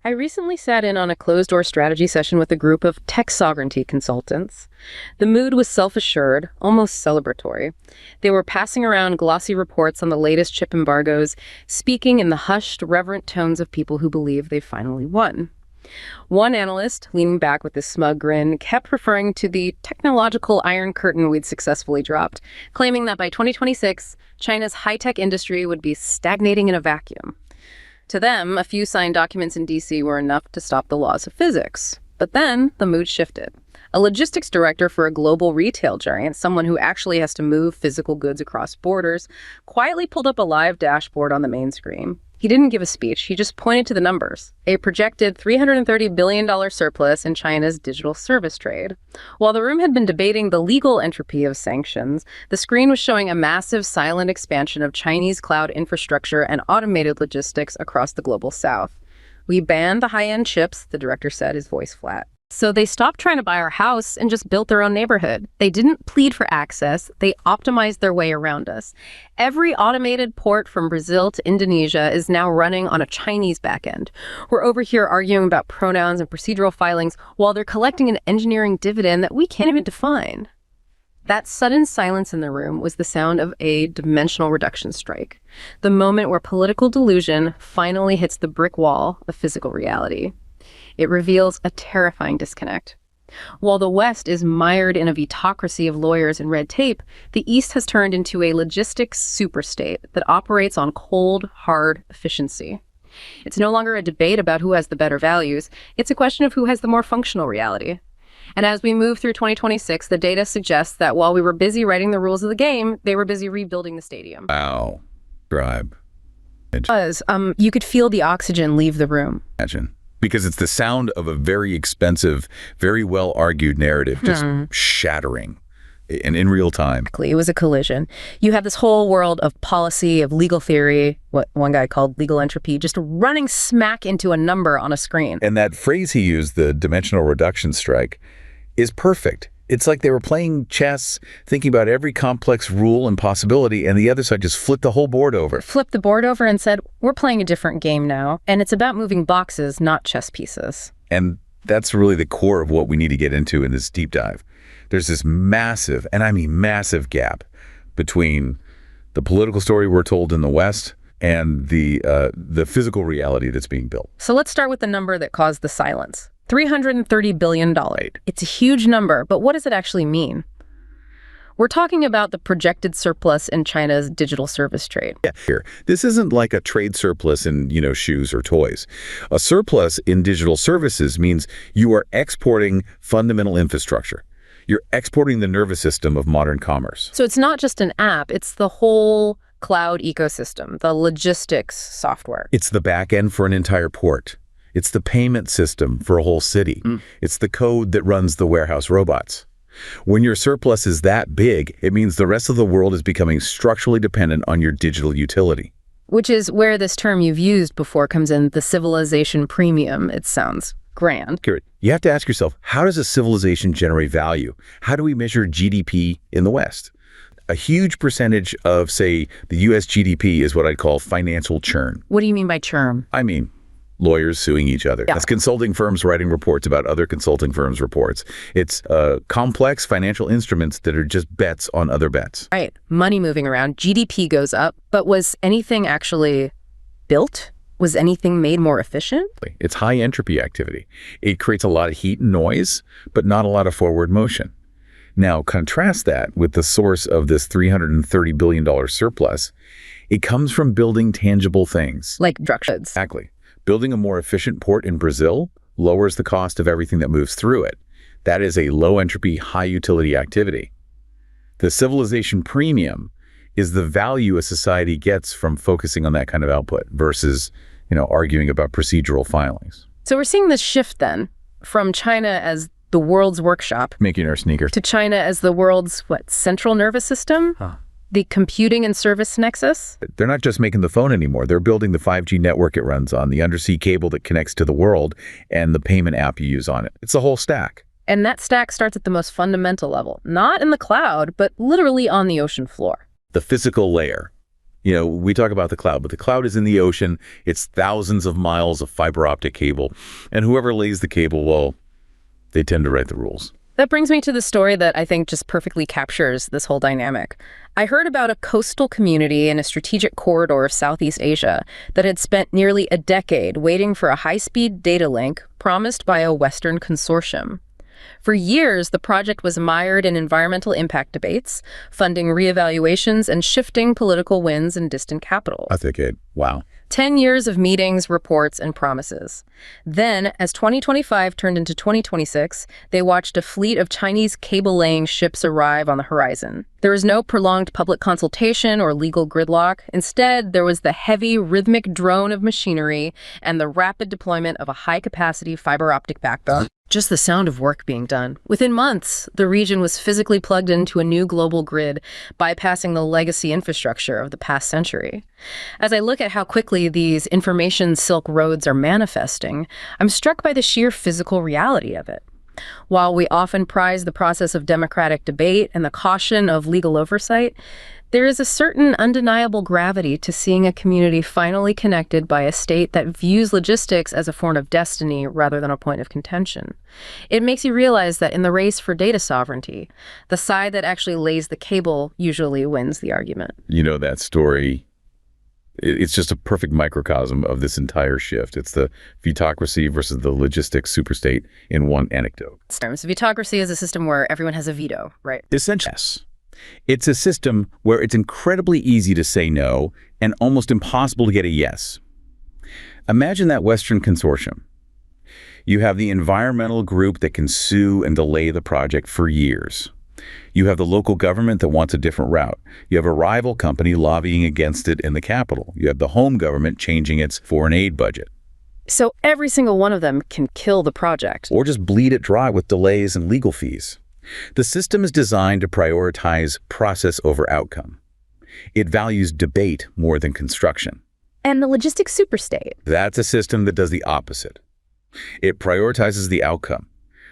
I recently sat in on a closed-door strategy session with a group of tech sovereignty consultants. The mood was self-assured, almost celebratory. They were passing around glossy reports on the latest chip embargoes, speaking in the hushed, reverent tones of people who believe they've finally won. One analyst, leaning back with a smug grin, kept referring to the technological iron curtain we'd successfully dropped, claiming that by 2026, China's high-tech industry would be stagnating in a vacuum. To them, a few signed documents in D.C. were enough to stop the laws of physics. But then the mood shifted. A logistics director for a global retail giant, someone who actually has to move physical goods across borders, quietly pulled up a live dashboard on the main screen. He didn't give a speech, he just pointed to the numbers. A projected $330 billion surplus in China's digital service trade. While the room had been debating the legal entropy of sanctions, the screen was showing a massive silent expansion of Chinese cloud infrastructure and automated logistics across the global south. "We banned the high-end chips," the director said, his voice flat. "So they stopped trying to buy our house and just built their own neighborhood. They didn't plead for access, they optimized their way around us. Every automated port from Brazil to Indonesia is now running on a Chinese backend. We're over here arguing about pronouns and procedural filings while they're collecting an engineering dividend that we can't even define." That sudden silence in the room was the sound of a dimensional reduction strike, the moment where political delusion finally hits the brick wall of physical reality. It reveals a terrifying disconnect. While the West is mired in a vetocracy of lawyers and red tape, the East has turned into a logistics superstate that operates on cold, hard efficiency. It's no longer a debate about who has the better values, it's a question of who has the more functional reality. And as we move through 2026, the data suggests that while we were busy writing the rules of the game, they were busy rebuilding the stadium. Wow. Drive. You could feel the oxygen leave the room. Imagine. Because it's the sound of a very expensive, very well-argued narrative just shattering and in real time. It was a collision. You have this whole world of policy, of legal theory, what one guy called legal entropy, just running smack into a number on a screen. And that phrase he used, the dimensional reduction strike, is perfect. It's like they were playing chess, thinking about every complex rule and possibility, and the other side just flipped the whole board over. Flipped the board over and said, we're playing a different game now, and it's about moving boxes, not chess pieces. And that's really the core of what we need to get into in this deep dive. There's this massive, and I mean massive, gap between the political story we're told in the West and the physical reality that's being built. So let's start with the number that caused the silence. $330 billion. It's a huge number, but what does it actually mean? We're talking about the projected surplus in China's digital service trade. Yeah, here. This isn't like a trade surplus in, shoes or toys. A surplus in digital services means you are exporting fundamental infrastructure. You're exporting the nervous system of modern commerce. So it's not just an app, it's the whole cloud ecosystem, the logistics software. It's the back end for an entire port. It's the payment system for a whole city. It's the code that runs the warehouse robots. When your surplus is that big, it means the rest of the world is becoming structurally dependent on your digital utility. Which is where this term you've used before comes in, the civilization premium. It sounds grand. You have to ask yourself, how does a civilization generate value? How do we measure GDP in the West? A huge percentage of, say, the U.S. GDP is what I'd call financial churn. What do you mean by churn? I mean lawyers suing each other. Yeah. That's consulting firms writing reports about other consulting firms' reports. It's complex financial instruments that are just bets on other bets. Right. Money moving around. GDP goes up. But was anything actually built? Was anything made more efficient? It's high-entropy activity. It creates a lot of heat and noise, but not a lot of forward motion. Now, contrast that with the source of this $330 billion surplus. It comes from building tangible things. Like drug goods. Exactly. Building a more efficient port in Brazil lowers the cost of everything that moves through it. That is a low-entropy, high-utility activity. The civilization premium is the value a society gets from focusing on that kind of output versus, arguing about procedural filings. So we're seeing this shift then from China as the world's workshop. Making our sneakers. To China as the world's, central nervous system? The computing and service nexus? They're not just making the phone anymore. They're building the 5G network it runs on, the undersea cable that connects to the world, and the payment app you use on it. It's the whole stack. And that stack starts at the most fundamental level, not in the cloud, but literally on the ocean floor. The physical layer. We talk about the cloud, but the cloud is in the ocean. It's thousands of miles of fiber optic cable. And whoever lays the cable, well, they tend to write the rules. That brings me to the story that I think just perfectly captures this whole dynamic. I heard about a coastal community in a strategic corridor of Southeast Asia that had spent nearly a decade waiting for a high-speed data link promised by a Western consortium. For years, the project was mired in environmental impact debates, funding reevaluations, and shifting political winds in distant capitals. A decade. Wow. 10 years of meetings, reports, and promises. Then, as 2025 turned into 2026, they watched a fleet of Chinese cable-laying ships arrive on the horizon. There was no prolonged public consultation or legal gridlock. Instead, there was the heavy, rhythmic drone of machinery and the rapid deployment of a high-capacity fiber optic backbone. Just the sound of work being done. Within months, the region was physically plugged into a new global grid, bypassing the legacy infrastructure of the past century. As I look at how quickly these information silk roads are manifesting, I'm struck by the sheer physical reality of it. While we often prize the process of democratic debate and the caution of legal oversight, there is a certain undeniable gravity to seeing a community finally connected by a state that views logistics as a form of destiny rather than a point of contention. It makes you realize that in the race for data sovereignty, the side that actually lays the cable usually wins the argument. That story, it's just a perfect microcosm of this entire shift. It's the Bureaucracy versus the logistic superstate in one anecdote. So Bureaucracy is a system where everyone has a veto, right? Essentially, yes. It's a system where it's incredibly easy to say no and almost impossible to get a yes. Imagine that Western consortium. You have the environmental group that can sue and delay the project for years. You have the local government that wants a different route. You have a rival company lobbying against it in the capital. You have the home government changing its foreign aid budget. So every single one of them can kill the project. Or just bleed it dry with delays and legal fees. The system is designed to prioritize process over outcome. It values debate more than construction. And the logistic superstate. That's a system that does the opposite. It prioritizes the outcome.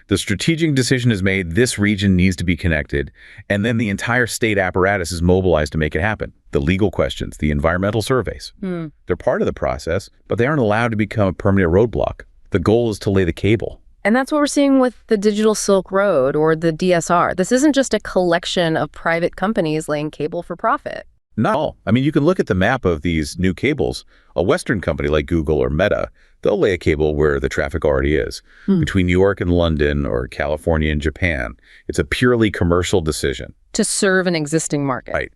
The strategic decision is made, this region needs to be connected, and then the entire state apparatus is mobilized to make it happen. The legal questions, the environmental surveys. They're part of the process, but they aren't allowed to become a permanent roadblock. The goal is to lay the cable. And that's what we're seeing with the Digital Silk Road or the DSR. This isn't just a collection of private companies laying cable for profit. Not all. You can look at the map of these new cables. A Western company like Google or Meta, they'll lay a cable where the traffic already is, between New York and London or California and Japan. It's a purely commercial decision. To serve an existing market. Right.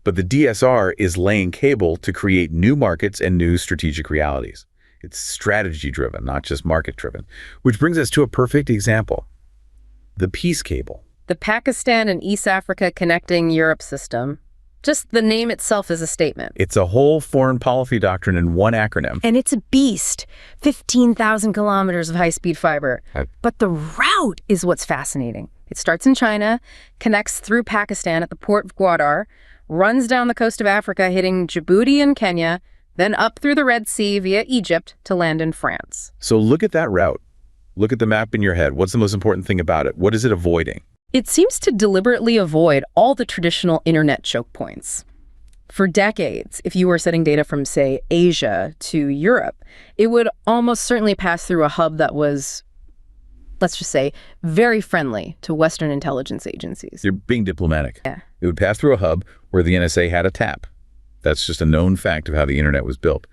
But the DSR is laying cable to create new markets and new strategic realities. It's strategy-driven, not just market-driven. Which brings us to a perfect example. The peace cable. The Pakistan and East Africa Connecting Europe system. Just the name itself is a statement. It's a whole foreign policy doctrine in one acronym. And it's a beast. 15,000 kilometers of high-speed fiber. But the route is what's fascinating. It starts in China, connects through Pakistan at the port of Gwadar, runs down the coast of Africa, hitting Djibouti and Kenya, then up through the Red Sea via Egypt to land in France. So look at that route. Look at the map in your head. What's the most important thing about it? What is it avoiding? It seems to deliberately avoid all the traditional internet choke points. For decades, if you were sending data from, say, Asia to Europe, it would almost certainly pass through a hub that was, let's just say, very friendly to Western intelligence agencies. You're being diplomatic. Yeah. It would pass through a hub where the NSA had a tap. That's just a known fact of how the internet was built.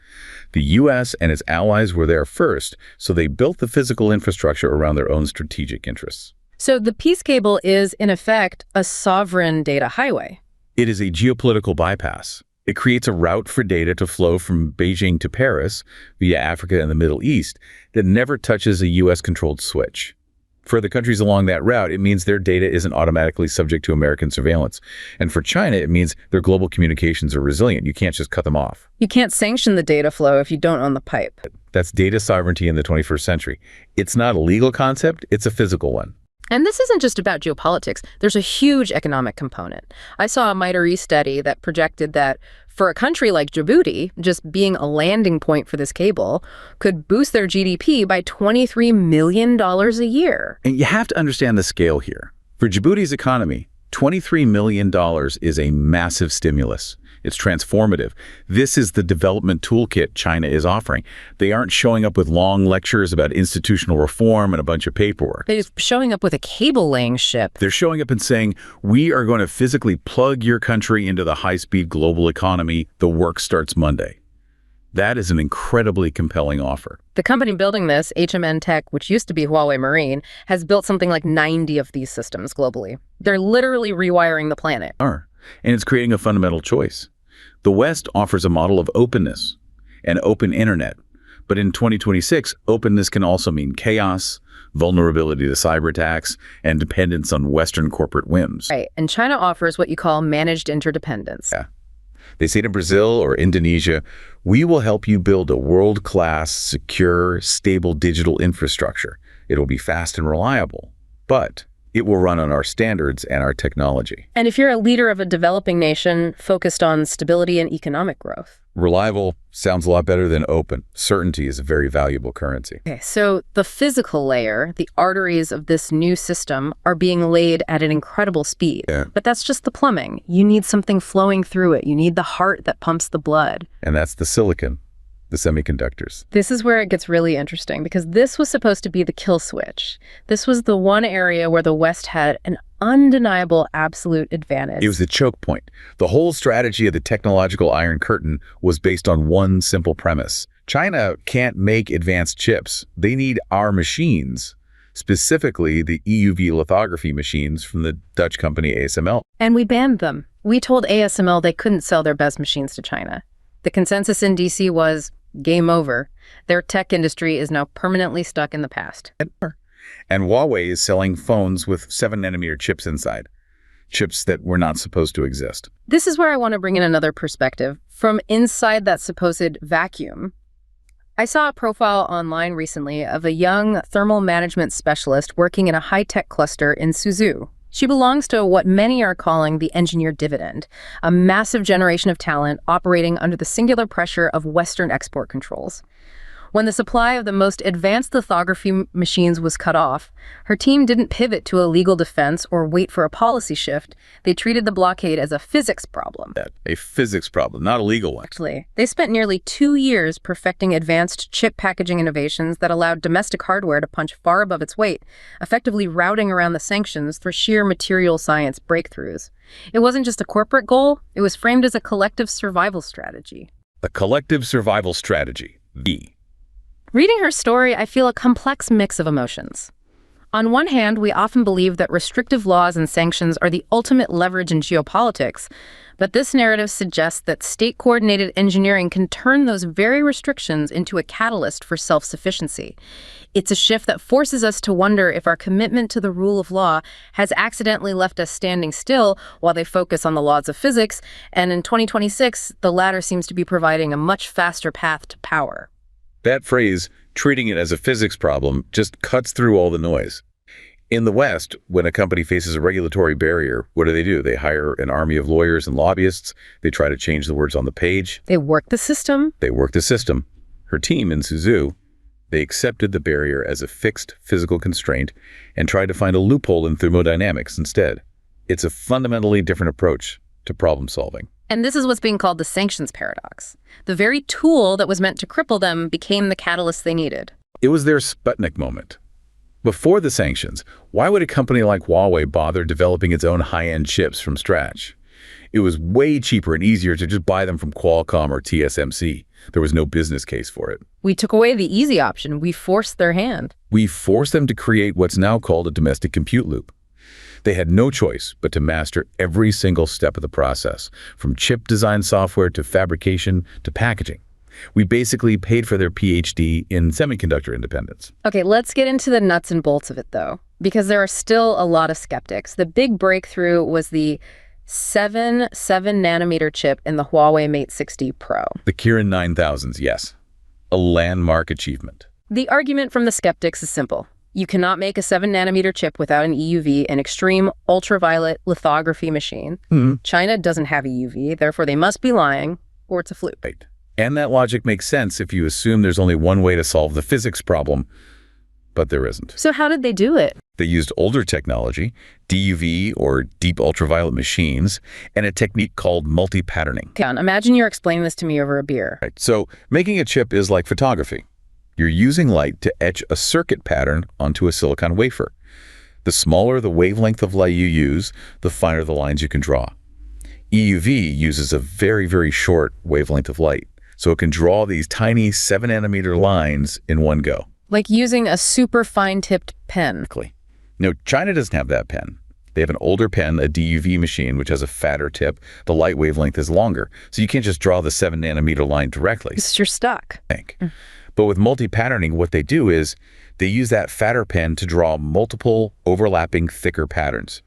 The U.S. and its allies were there first, so they built the physical infrastructure around their own strategic interests. So the peace cable is, in effect, a sovereign data highway. It is a geopolitical bypass. It creates a route for data to flow from Beijing to Paris via Africa and the Middle East that never touches a U.S.-controlled switch. For the countries along that route, it means their data isn't automatically subject to American surveillance. And for China, it means their global communications are resilient. You can't just cut them off. You can't sanction the data flow if you don't own the pipe. That's data sovereignty in the 21st century. It's not a legal concept, it's a physical one. And this isn't just about geopolitics. There's a huge economic component. I saw a MITRE study that projected that for a country like Djibouti, just being a landing point for this cable could boost their GDP by $23 million a year. And you have to understand the scale here. For Djibouti's economy, $23 million is a massive stimulus. It's transformative. This is the development toolkit China is offering. They aren't showing up with long lectures about institutional reform and a bunch of paperwork. They're showing up with a cable-laying ship. They're showing up and saying, we are going to physically plug your country into the high-speed global economy. The work starts Monday. That is an incredibly compelling offer. The company building this, HMN Tech, which used to be Huawei Marine, has built something like 90 of these systems globally. They're literally rewiring the planet. And it's creating a fundamental choice. The West offers a model of openness, an open internet. But in 2026, openness can also mean chaos, vulnerability to cyber attacks, and dependence on Western corporate whims. Right, and China offers what you call managed interdependence. Yeah. They say to Brazil or Indonesia, we will help you build a world-class, secure, stable digital infrastructure. It'll be fast and reliable, but it will run on our standards and our technology. And if you're a leader of a developing nation focused on stability and economic growth. Reliable sounds a lot better than open. Certainty is a very valuable currency. Okay, so the physical layer, the arteries of this new system, are being laid at an incredible speed. Yeah. But that's just the plumbing. You need something flowing through it. You need the heart that pumps the blood. And that's the silicon, the semiconductors. This is where it gets really interesting, because this was supposed to be the kill switch. This was the one area where the West had an undeniable absolute advantage. It was the choke point. The whole strategy of the technological Iron Curtain was based on one simple premise. China can't make advanced chips. They need our machines, specifically the EUV lithography machines from the Dutch company ASML. And we banned them. We told ASML they couldn't sell their best machines to China. The consensus in DC was game over. Their tech industry is now permanently stuck in the past. And Huawei is selling phones with 7-nanometer chips inside, chips that were not supposed to exist. This is where I want to bring in another perspective. From inside that supposed vacuum, I saw a profile online recently of a young thermal management specialist working in a high-tech cluster in Suzhou. She belongs to what many are calling the engineered dividend, a massive generation of talent operating under the singular pressure of Western export controls. When the supply of the most advanced lithography machines was cut off, her team didn't pivot to a legal defense or wait for a policy shift. They treated the blockade as a physics problem. A physics problem, not a legal one. Actually, they spent nearly 2 years perfecting advanced chip packaging innovations that allowed domestic hardware to punch far above its weight, effectively routing around the sanctions through sheer material science breakthroughs. It wasn't just a corporate goal, it was framed as a collective survival strategy. The collective survival strategy, Reading her story, I feel a complex mix of emotions. On one hand, we often believe that restrictive laws and sanctions are the ultimate leverage in geopolitics, but this narrative suggests that state-coordinated engineering can turn those very restrictions into a catalyst for self-sufficiency. It's a shift that forces us to wonder if our commitment to the rule of law has accidentally left us standing still while they focus on the laws of physics, and in 2026, the latter seems to be providing a much faster path to power. That phrase, treating it as a physics problem, just cuts through all the noise. In the West, when a company faces a regulatory barrier, what do? They hire an army of lawyers and lobbyists. They try to change the words on the page. They work the system. Her team in Suzhou, they accepted the barrier as a fixed physical constraint and tried to find a loophole in thermodynamics instead. It's a fundamentally different approach to problem solving. And this is what's being called the Sanctions Paradox. The very tool that was meant to cripple them became the catalyst they needed. It was their Sputnik moment. Before the sanctions, why would a company like Huawei bother developing its own high-end chips from scratch? It was way cheaper and easier to just buy them from Qualcomm or TSMC. There was no business case for it. We took away the easy option. We forced their hand. We forced them to create what's now called a domestic compute loop. They had no choice but to master every single step of the process, from chip design software to fabrication to packaging. We basically paid for their PhD in semiconductor independence. Okay, let's get into the nuts and bolts of it, though, because there are still a lot of skeptics. The big breakthrough was the 7-nanometer chip in the Huawei Mate 60 Pro. The Kirin 9000s, yes. A landmark achievement. The argument from the skeptics is simple. You cannot make a 7-nanometer chip without an EUV, an extreme ultraviolet lithography machine. China doesn't have EUV, therefore they must be lying, or it's a fluke. Right. And that logic makes sense if you assume there's only one way to solve the physics problem. but there isn't. So how did they do it? They used older technology, DUV or deep ultraviolet machines, and a technique called multi-patterning. John, imagine you're explaining this to me over a beer. Right. So making a chip is like photography. You're using light to etch a circuit pattern onto a silicon wafer. The smaller the wavelength of light you use, the finer the lines you can draw. EUV uses a very, very short wavelength of light, so it can draw these tiny 7-nanometer lines in one go. Like using a super fine-tipped pen. Exactly. No, China doesn't have that pen. They have an older pen, a DUV machine, which has a fatter tip. The light wavelength is longer, so you can't just draw the 7-nanometer line directly. You're stuck. But with multi-patterning, what they do is they use that fatter pen to draw multiple overlapping thicker patterns.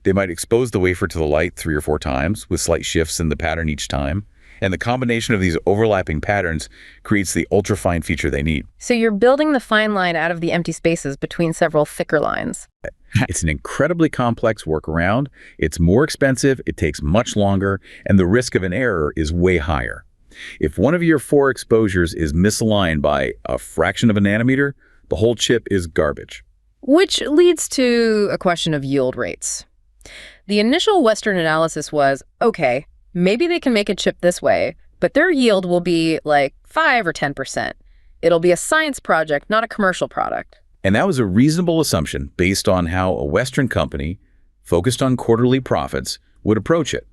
They might expose the wafer to the light 3 or 4 times with slight shifts in the pattern each time. And the combination of these overlapping patterns creates the ultrafine feature they need. So you're building the fine line out of the empty spaces between several thicker lines. It's an incredibly complex workaround. It's more expensive, it takes much longer, and the risk of an error is way higher. If one of your 4 exposures is misaligned by a fraction of a nanometer, the whole chip is garbage. Which leads to a question of yield rates. The initial Western analysis was, okay, maybe they can make a chip this way, but their yield will be like 5 or 10%. It'll be a science project, not a commercial product. And that was a reasonable assumption based on how a Western company, focused on quarterly profits, would approach it.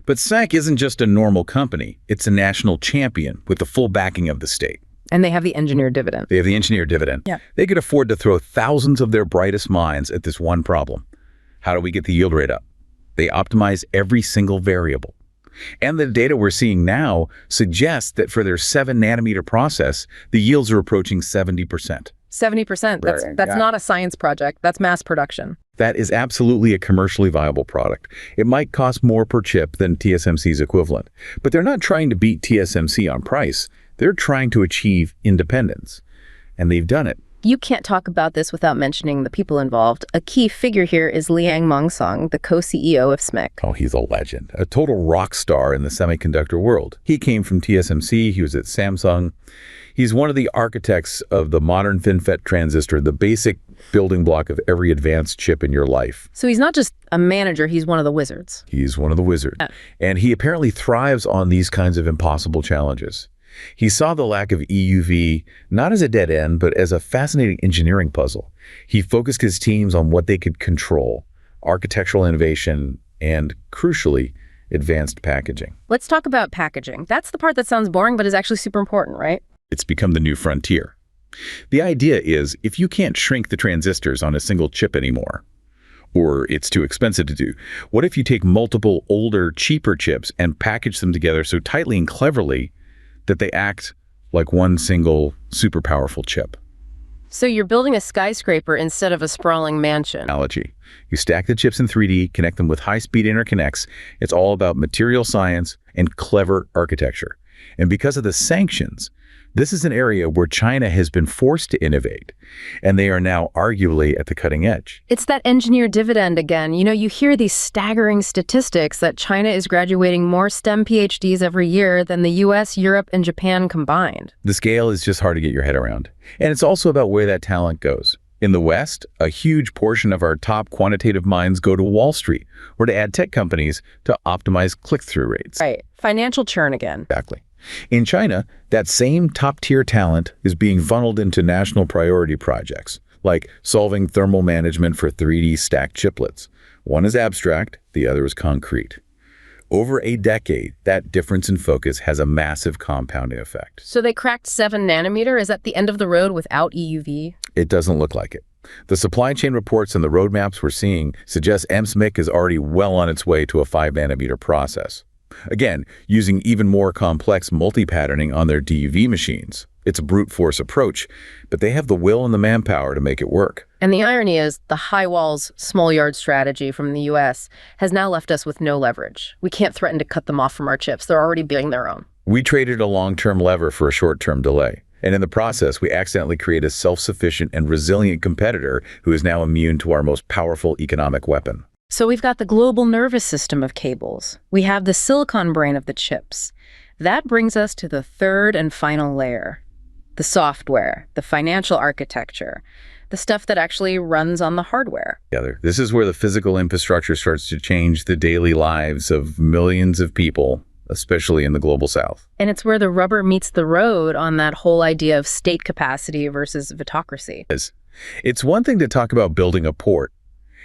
But SANC isn't just a normal company. It's a national champion with the full backing of the state. And they have the engineer dividend. They have the engineer dividend. Yeah. They could afford to throw thousands of their brightest minds at this one problem. How do we get the yield rate up? They optimize every single variable. And the data we're seeing now suggests that for their 7-nanometer process, the yields are approaching 70%. 70%. That's not a science project. That's mass production. That is absolutely a commercially viable product. It might cost more per chip than TSMC's equivalent, but they're not trying to beat TSMC on price. They're trying to achieve independence, and they've done it. You can't talk about this without mentioning the people involved. A key figure here is Liang Mongsong, the co-CEO of SMIC. Oh, he's a legend, a total rock star in the semiconductor world. He came from TSMC, he was at Samsung. He's one of the architects of the modern FinFET transistor, the basic building block of every advanced chip in your life. So he's not just a manager, he's one of the wizards. He's one of the wizards. And he apparently thrives on these kinds of impossible challenges. He saw the lack of EUV not as a dead end, but as a fascinating engineering puzzle. He focused his teams on what they could control, architectural innovation, and, crucially, advanced packaging. Let's talk about packaging. That's the part that sounds boring, but is actually super important, right? It's become the new frontier. The idea is, if you can't shrink the transistors on a single chip anymore, or it's too expensive to do, what if you take multiple older, cheaper chips and package them together so tightly and cleverly that they act like one single super powerful chip? So you're building a skyscraper instead of a sprawling mansion. Analogy. You stack the chips in 3D, connect them with high-speed interconnects. It's all about material science and clever architecture. And because of the sanctions, this is an area where China has been forced to innovate, and they are now arguably at the cutting edge. It's that engineer dividend again. You know, you hear these staggering statistics that China is graduating more STEM PhDs every year than the US, Europe, and Japan combined. The scale is just hard to get your head around. And it's also about where that talent goes. In the West, a huge portion of our top quantitative minds go to Wall Street or to ad tech companies to optimize click-through rates. Right. Financial churn again. Exactly. In China, that same top-tier talent is being funneled into national priority projects, like solving thermal management for 3D stacked chiplets. One is abstract, the other is concrete. Over a decade, that difference in focus has a massive compounding effect. So they cracked 7-nanometer? Is that the end of the road without EUV? It doesn't look like it. The supply chain reports and the roadmaps we're seeing suggest SMIC is already well on its way to a 5-nanometer process. Again, using even more complex multi-patterning on their DUV machines. It's a brute force approach, but they have the will and the manpower to make it work. And the irony is, the high walls, small yard strategy from the US has now left us with no leverage. We can't threaten to cut them off from our chips. They're already building their own. We traded a long-term lever for a short-term delay. And in the process, we accidentally create a self-sufficient and resilient competitor who is now immune to our most powerful economic weapon. So we've got the global nervous system of cables. We have the silicon brain of the chips. That brings us to the third and final layer, The software, the financial architecture, the stuff that actually runs on the hardware. This is where the physical infrastructure starts to change the daily lives of millions of people, especially in the global south. And it's where the rubber meets the road on that whole idea of state capacity versus autocracy. It's one thing to talk about building a port.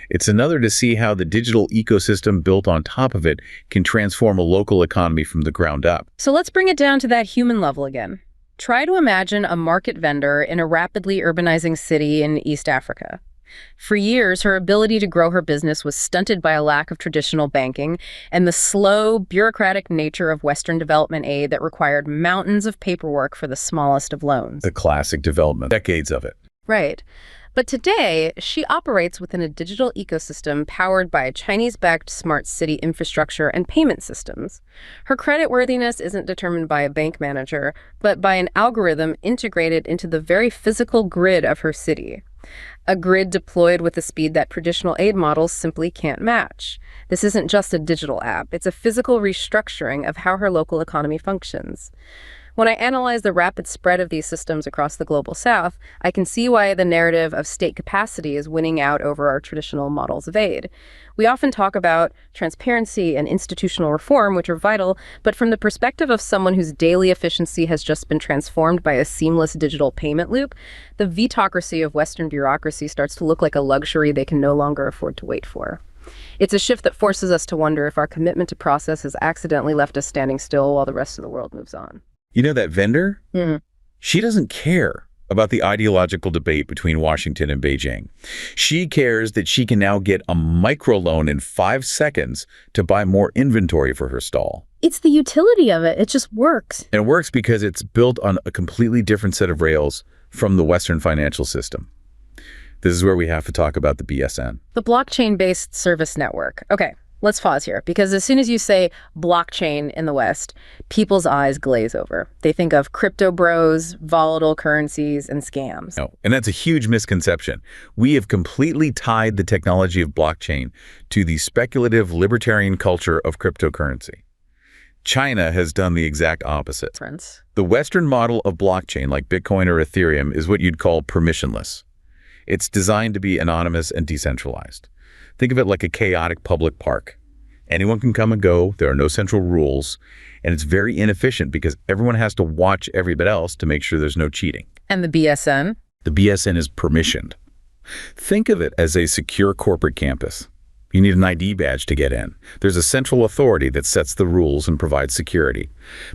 It's another to see how the digital ecosystem built on top of it can transform a local economy from the ground up. So let's bring it down to that human level again. Try to imagine a market vendor in a rapidly urbanizing city in East Africa. For years, her ability to grow her business was stunted by a lack of traditional banking and the slow, bureaucratic nature of Western development aid that required mountains of paperwork for the smallest of loans. The classic development, decades of it. Right. But today, she operates within a digital ecosystem powered by Chinese-backed smart city infrastructure and payment systems. Her creditworthiness isn't determined by a bank manager, but by an algorithm integrated into the very physical grid of her city. A grid deployed with a speed that traditional aid models simply can't match. This isn't just a digital app, it's a physical restructuring of how her local economy functions. When I analyze the rapid spread of these systems across the global south, I can see why the narrative of state capacity is winning out over our traditional models of aid. We often talk about transparency and institutional reform, which are vital, but from the perspective of someone whose daily efficiency has just been transformed by a seamless digital payment loop, the vetocracy of Western bureaucracy starts to look like a luxury they can no longer afford to wait for. It's a shift that forces us to wonder if our commitment to process has accidentally left us standing still while the rest of the world moves on. You know that vendor? She doesn't care about the ideological debate between Washington and Beijing. She cares that she can now get a microloan in 5 seconds to buy more inventory for her stall. It's the utility of it. It just works. And it works because it's built on a completely different set of rails from the Western financial system. This is where we have to talk about the BSN. The blockchain-based service network. Okay. Let's pause here, because as soon as you say blockchain in the West, people's eyes glaze over. They think of crypto bros, volatile currencies, and scams. No, and that's a huge misconception. We have completely tied the technology of blockchain to the speculative libertarian culture of cryptocurrency. China has done the exact opposite. The Western model of blockchain, like Bitcoin or Ethereum, is what you'd call permissionless. It's designed to be anonymous and decentralized. Think of it like a chaotic public park. Anyone can come and go, there are no central rules, and it's very inefficient because everyone has to watch everybody else to make sure there's no cheating. And the BSN? The BSN is permissioned. Think of it as a secure corporate campus. You need an ID badge to get in. There's a central authority that sets the rules and provides security.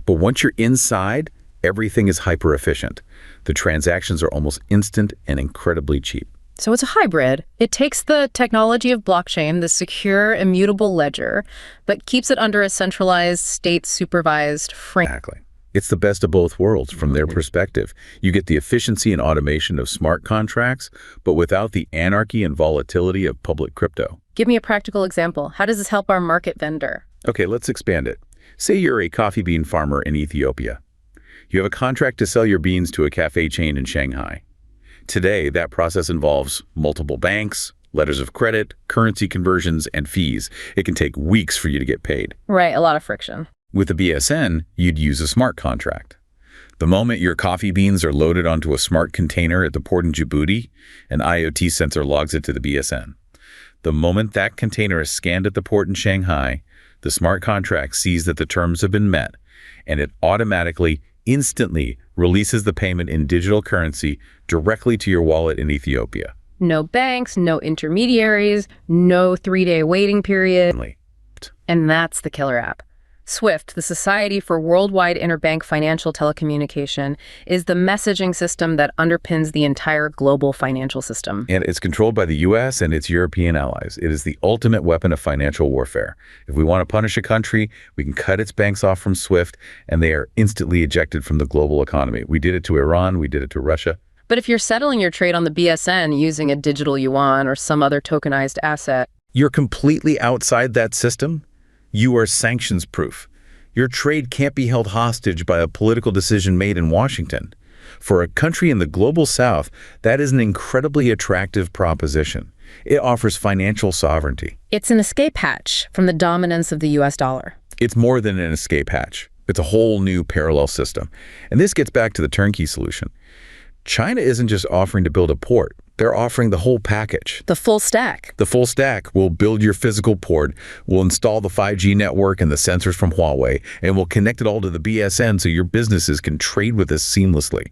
But once you're inside, everything is hyper-efficient. The transactions are almost instant and incredibly cheap. So it's a hybrid. It takes the technology of blockchain, the secure, immutable ledger, but keeps it under a centralized, state-supervised framework. Exactly. It's the best of both worlds from their perspective. You get the efficiency and automation of smart contracts, but without the anarchy and volatility of public crypto. Give me a practical example. How does this help our market vendor? Okay, let's expand it. Say you're a coffee bean farmer in Ethiopia. You have a contract to sell your beans to a cafe chain in Shanghai. Today, that process involves multiple banks, letters of credit, currency conversions, and fees. It can take weeks for you to get paid. Right, a lot of friction. With the BSN, you'd use a smart contract. The moment your coffee beans are loaded onto a smart container at the port in Djibouti, an IoT sensor logs it to the BSN. The moment that container is scanned at the port in Shanghai, the smart contract sees that the terms have been met, and it automatically, instantly releases the payment in digital currency directly to your wallet in Ethiopia. No banks, no intermediaries, no 3-day waiting period. And that's the killer app. SWIFT, the Society for Worldwide Interbank Financial Telecommunication, is the messaging system that underpins the entire global financial system. And it's controlled by the U.S. and its European allies. It is the ultimate weapon of financial warfare. If we want to punish a country, we can cut its banks off from SWIFT, and they are instantly ejected from the global economy. We did it to Iran, we did it to Russia. But if you're settling your trade on the BSN using a digital yuan or some other tokenized asset, you're completely outside that system. You are sanctions-proof. Your trade can't be held hostage by a political decision made in Washington. For a country in the global south, that is an incredibly attractive proposition. It offers financial sovereignty. It's an escape hatch from the dominance of the U.S. dollar. It's more than an escape hatch. It's a whole new parallel system. And this gets back to the turnkey solution. China isn't just offering to build a port. They're offering the whole package. The full stack. The full stack. Will build your physical port, will install the 5G network and the sensors from Huawei, and will connect it all to the BSN so your businesses can trade with us seamlessly.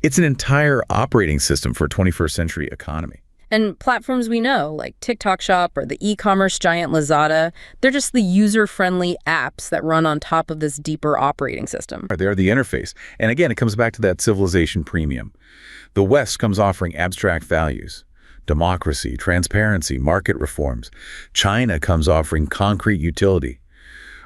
It's an entire operating system for a 21st century economy. And platforms we know, like TikTok Shop or the e-commerce giant Lazada, they're just the user-friendly apps that run on top of this deeper operating system. They're the interface. And again, it comes back to that civilization premium. The West comes offering abstract values, democracy, transparency, market reforms. China comes offering concrete utility,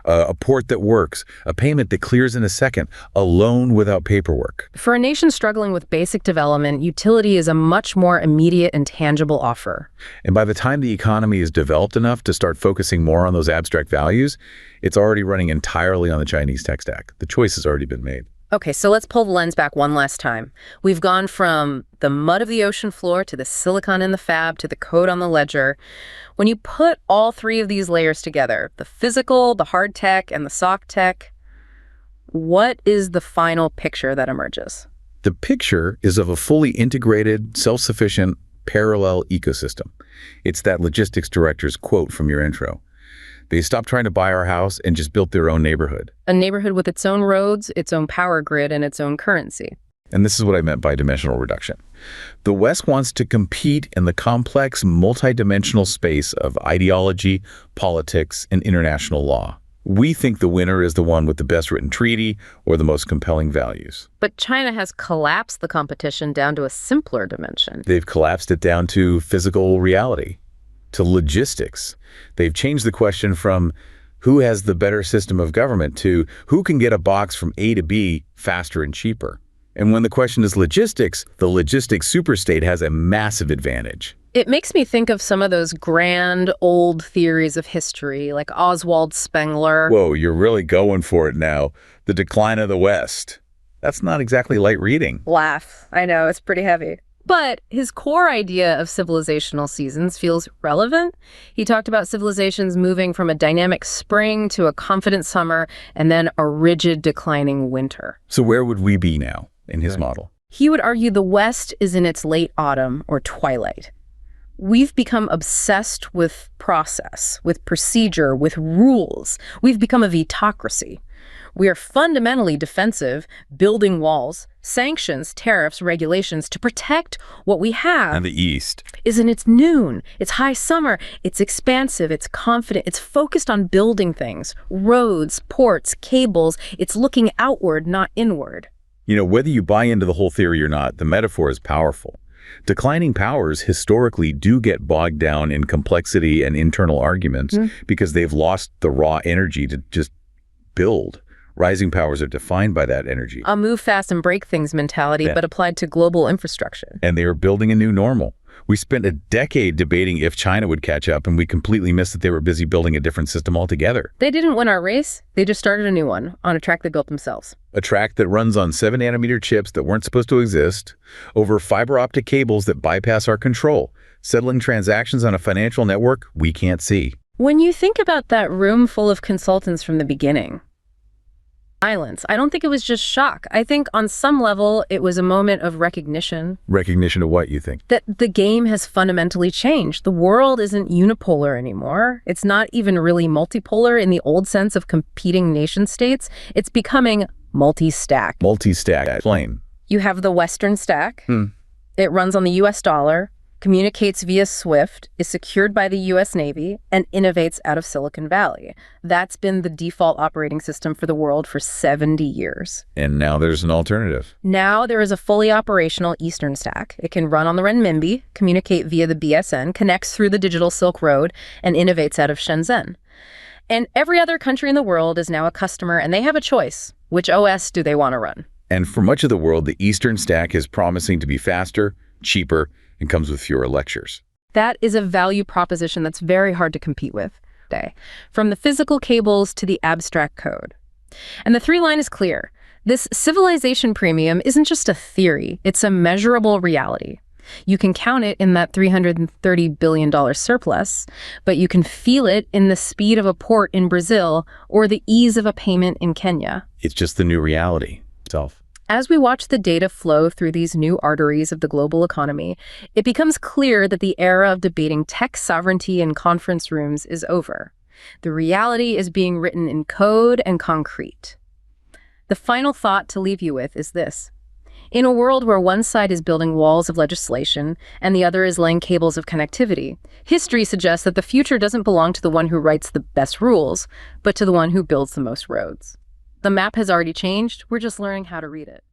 a port that works, a payment that clears in a second, a loan without paperwork. For a nation struggling with basic development, utility is a much more immediate and tangible offer. And by the time the economy is developed enough to start focusing more on those abstract values, it's already running entirely on the Chinese tech stack. The choice has already been made. Okay, so let's pull the lens back one last time. We've gone from the mud of the ocean floor to the silicon in the fab to the code on the ledger. When you put all three of these layers together, the physical, the hard tech, and the soft tech, what is the final picture that emerges? The picture is of a fully integrated, self-sufficient, parallel ecosystem. It's that logistics director's quote from your intro. They stopped trying to buy our house and just built their own neighborhood. A neighborhood with its own roads, its own power grid, and its own currency. And this is what I meant by dimensional reduction. The West wants to compete in the complex, multidimensional space of ideology, politics, and international law. We think the winner is the one with the best written treaty or the most compelling values. But China has collapsed the competition down to a simpler dimension. They've collapsed it down to physical reality, to logistics. They've changed the question from who has the better system of government to who can get a box from A to B faster and cheaper. And when the question is logistics, the logistics superstate has a massive advantage. It makes me think of some of those grand old theories of history, like Oswald Spengler. Whoa, you're really going for it now. The decline of the West. That's not exactly light reading. Laugh. I know, it's pretty heavy. But his core idea of civilizational seasons feels relevant. He talked about civilizations moving from a dynamic spring to a confident summer and then a rigid declining winter. So where would we be now in his model? He would argue the West is in its late autumn or twilight. We've become obsessed with process, with procedure, with rules. We've become a vetocracy. We are fundamentally defensive, building walls, sanctions, tariffs, regulations to protect what we have. And the East is in its noon, it's high summer, it's expansive, it's confident, it's focused on building things, roads, ports, cables. It's looking outward, not inward. You know, whether you buy into the whole theory or not, the metaphor is powerful. Declining powers historically do get bogged down in complexity and internal arguments because they've lost the raw energy to just build. Rising powers are defined by that energy. A move fast and break things mentality, but applied to global infrastructure. And they are building a new normal. We spent a decade debating if China would catch up, and we completely missed that they were busy building a different system altogether. They didn't win our race. They just started a new one on a track they built themselves. A track that runs on 7-nanometer chips that weren't supposed to exist, over fiber optic cables that bypass our control, settling transactions on a financial network we can't see. When you think about that room full of consultants from the beginning, silence. I don't think it was just shock. I think on some level, it was a moment of recognition. Recognition of what, you think? That the game has fundamentally changed. The world isn't unipolar anymore. It's not even really multipolar in the old sense of competing nation states. It's becoming multi-stack. Multi-stack. Explain. You have the Western stack. It runs on the US dollar, communicates via SWIFT, is secured by the US Navy, and innovates out of Silicon Valley. That's been the default operating system for the world for 70 years. And now there's an alternative. Now there is a fully operational Eastern stack. It can run on the renminbi, communicate via the BSN, connects through the digital Silk Road, and innovates out of Shenzhen. And every other country in the world is now a customer, and they have a choice. Which OS do they want to run? And for much of the world, the Eastern stack is promising to be faster, cheaper, and comes with fewer lectures. That is a value proposition that's very hard to compete with today, from the physical cables to the abstract code. And the through line is clear. This civilization premium isn't just a theory, it's a measurable reality. You can count it in that $330 billion surplus, but you can feel it in the speed of a port in Brazil or the ease of a payment in Kenya. It's just the new reality itself. As we watch the data flow through these new arteries of the global economy, it becomes clear that the era of debating tech sovereignty in conference rooms is over. The reality is being written in code and concrete. The final thought to leave you with is this. In a world where one side is building walls of legislation and the other is laying cables of connectivity, history suggests that the future doesn't belong to the one who writes the best rules, but to the one who builds the most roads. The map has already changed, we're just learning how to read it.